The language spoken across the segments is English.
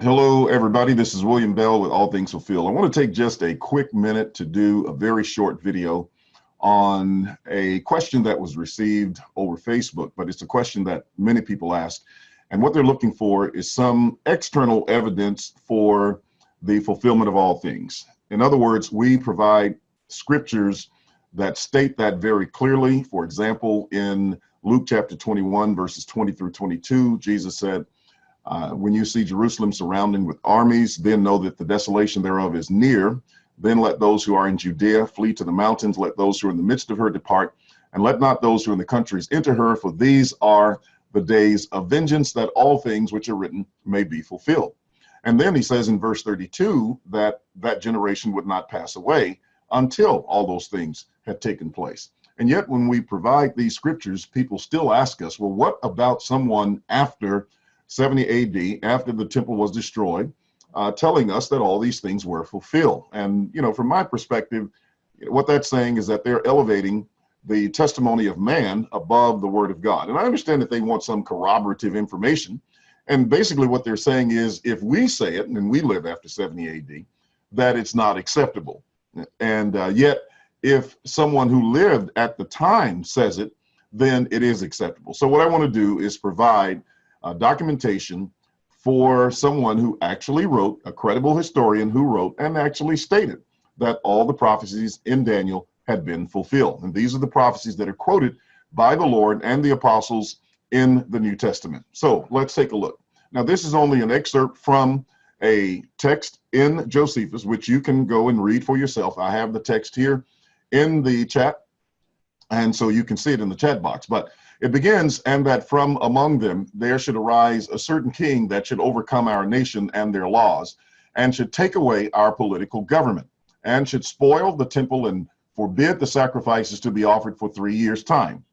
Hello, everybody. This is William Bell with All Things Fulfilled. I want to take just a quick minute to do a very short video on a question that was received over Facebook, but it's a question that many people ask. And what they're looking for is some external evidence for the fulfillment of all things. In other words, we provide scriptures that state that very clearly. For example, in Luke chapter 21, verses 20 through 22, Jesus said, when you see Jerusalem surrounding with armies, then know that the desolation thereof is near. Then let those who are in Judea flee to the mountains. Let those who are in the midst of her depart. And let not those who are in the countries enter her, for these are the days of vengeance, that all things which are written may be fulfilled. And then he says in verse 32 that that generation would not pass away until all those things had taken place. And yet when we provide these scriptures, people still ask us, well, what about someone after 70 AD, after the temple was destroyed, telling us that all these things were fulfilled? And, you know, from my perspective, what that's saying is that they're elevating the testimony of man above the word of God. And I understand that they want some corroborative information. And basically what they're saying is, if we say it, and we live after 70 AD, that it's not acceptable. And yet, if someone who lived at the time says it, then it is acceptable. So what I want to do is provide documentation for someone who actually wrote, a credible historian who wrote and actually stated that all the prophecies in Daniel had been fulfilled. And these are the prophecies that are quoted by the Lord and the apostles in the New Testament. So let's take a look. Now, this is only an excerpt from a text in Josephus, which you can go and read for yourself. I have the text here in the chat, and so you can see it in the chat box. But it begins, and that from among them there should arise a certain king that should overcome our nation and their laws, and should take away our political government, and should spoil the temple and forbid the sacrifices to be offered for 3 years' time.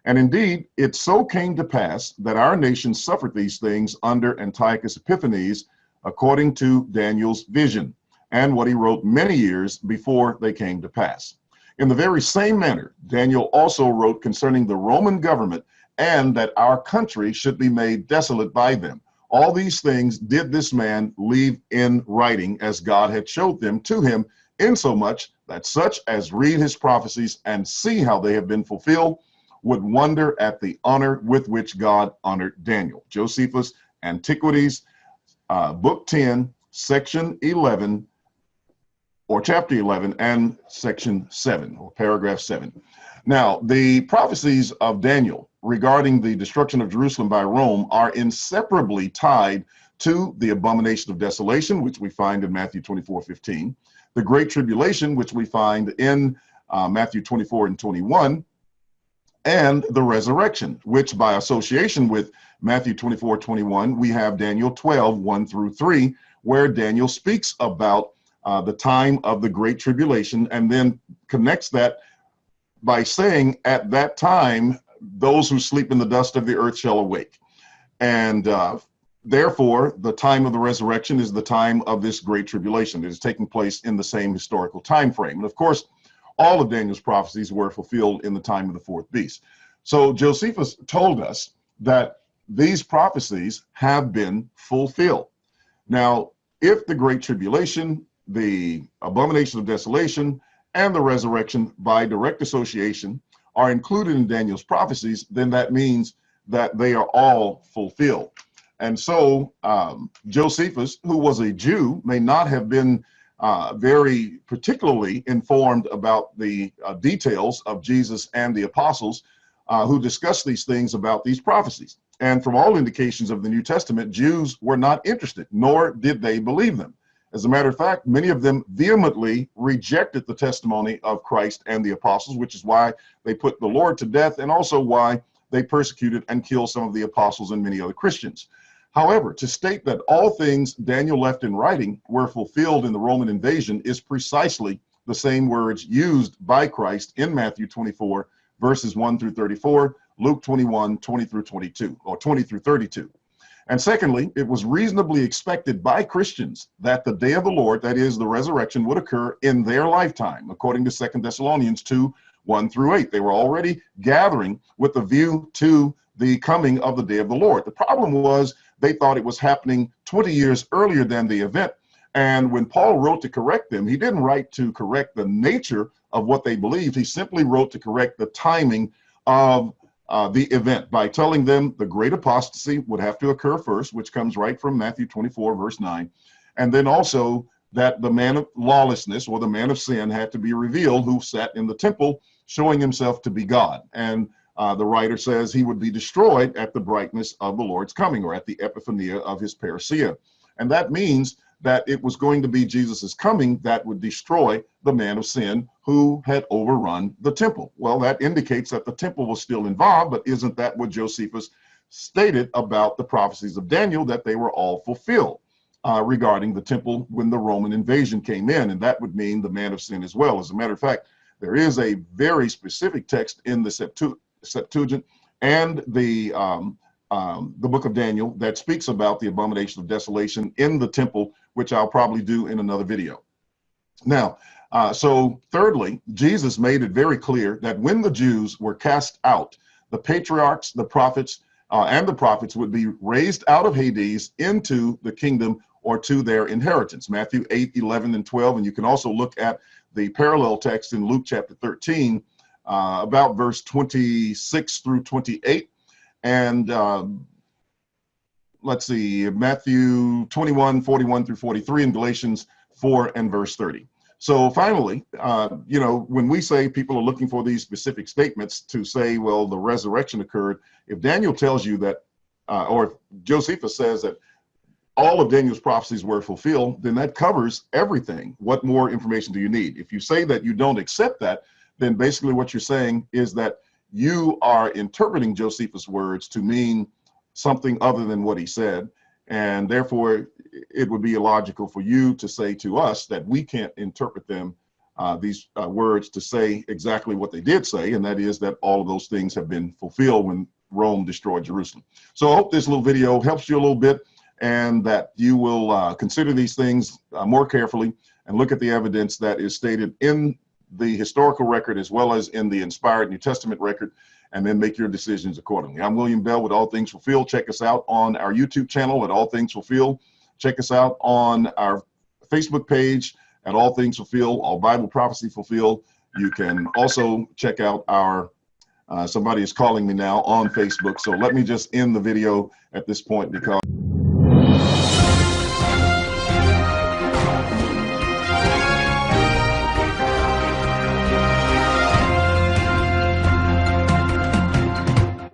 And indeed, it so came to pass that our nation suffered these things under Antiochus Epiphanes, according to Daniel's vision, and what he wrote many years before they came to pass. In the very same manner, Daniel also wrote concerning the Roman government, and that our country should be made desolate by them. All these things did this man leave in writing, as God had showed them to him, insomuch that such as read his prophecies and see how they have been fulfilled would wonder at the honor with which God honored Daniel. Josephus, Antiquities, Book 10, Section 11, or chapter 11, and section 7, or paragraph 7. Now, the prophecies of Daniel regarding the destruction of Jerusalem by Rome are inseparably tied to the abomination of desolation, which we find in Matthew 24:15, the Great Tribulation, which we find in Matthew 24 and 21, and the resurrection, which by association with Matthew 24:21, we have Daniel 12, 1 through 3, where Daniel speaks about the time of the Great Tribulation, and then connects that by saying, at that time, those who sleep in the dust of the earth shall awake. And therefore, the time of the resurrection is the time of this Great Tribulation. It is taking place in the same historical time frame. And of course, all of Daniel's prophecies were fulfilled in the time of the fourth beast. So Josephus told us that these prophecies have been fulfilled. Now, if the Great Tribulation, the abomination of desolation, and the resurrection by direct association are included in Daniel's prophecies, then that means that they are all fulfilled. And so Josephus, who was a Jew, may not have been very particularly informed about the details of Jesus and the apostles who discussed these things about these prophecies. And from all indications of the New Testament, Jews were not interested, nor did they believe them. As a matter of fact, many of them vehemently rejected the testimony of Christ and the apostles, which is why they put the Lord to death, and also why they persecuted and killed some of the apostles and many other Christians. However, to state that all things Daniel left in writing were fulfilled in the Roman invasion is precisely the same words used by Christ in Matthew 24, verses 1 through 34, Luke 21, 20 through 22, or 20 through 32. And secondly, it was reasonably expected by Christians that the day of the Lord, that is the resurrection, would occur in their lifetime, according to 2 Thessalonians 2, 1 through 8. They were already gathering with a view to the coming of the day of the Lord. The problem was they thought it was happening 20 years earlier than the event. And when Paul wrote to correct them, he didn't write to correct the nature of what they believed. He simply wrote to correct the timing of the event by telling them the great apostasy would have to occur first, which comes right from Matthew 24, verse 9. And then also that the man of lawlessness, or the man of sin, had to be revealed, who sat in the temple showing himself to be God. And the writer says he would be destroyed at the brightness of the Lord's coming, or at the epiphania of his parousia. And that means that it was going to be Jesus's coming that would destroy the man of sin who had overrun the temple. Well, that indicates that the temple was still involved, but isn't that what Josephus stated about the prophecies of Daniel, that they were all fulfilled regarding the temple when the Roman invasion came in? And that would mean the man of sin as well. As a matter of fact, there is a very specific text in the Septuagint and the book of Daniel that speaks about the abomination of desolation in the temple, which I'll probably do in another video. Now, so thirdly, Jesus made it very clear that when the Jews were cast out, the patriarchs, the prophets, and the prophets would be raised out of Hades into the kingdom, or to their inheritance. Matthew 8, 11, and 12. And you can also look at the parallel text in Luke chapter 13, about verse 26 through 28. And let's see, Matthew 21, 41 through 43, and Galatians 4 and verse 30. So finally, you know, when we say people are looking for these specific statements to say, well, the resurrection occurred, if Daniel tells you that, or if Josephus says that all of Daniel's prophecies were fulfilled, then that covers everything. What more information do you need? If you say that you don't accept that, then basically what you're saying is that you are interpreting Josephus' words to mean something other than what he said, and therefore it would be illogical for you to say to us that we can't interpret them, these words, to say exactly what they did say, and that is that all of those things have been fulfilled when Rome destroyed Jerusalem. So I hope this little video helps you a little bit, and that you will consider these things more carefully and look at the evidence that is stated in the historical record as well as in the inspired New Testament record, and then make your decisions accordingly. I'm William Bell with All Things Fulfilled. Check us out on our YouTube channel at All Things Fulfilled. Check us out on our Facebook page at All Things Fulfilled, All Bible Prophecy Fulfilled. You can also check out our, somebody is calling me now on Facebook. So let me just end the video at this point because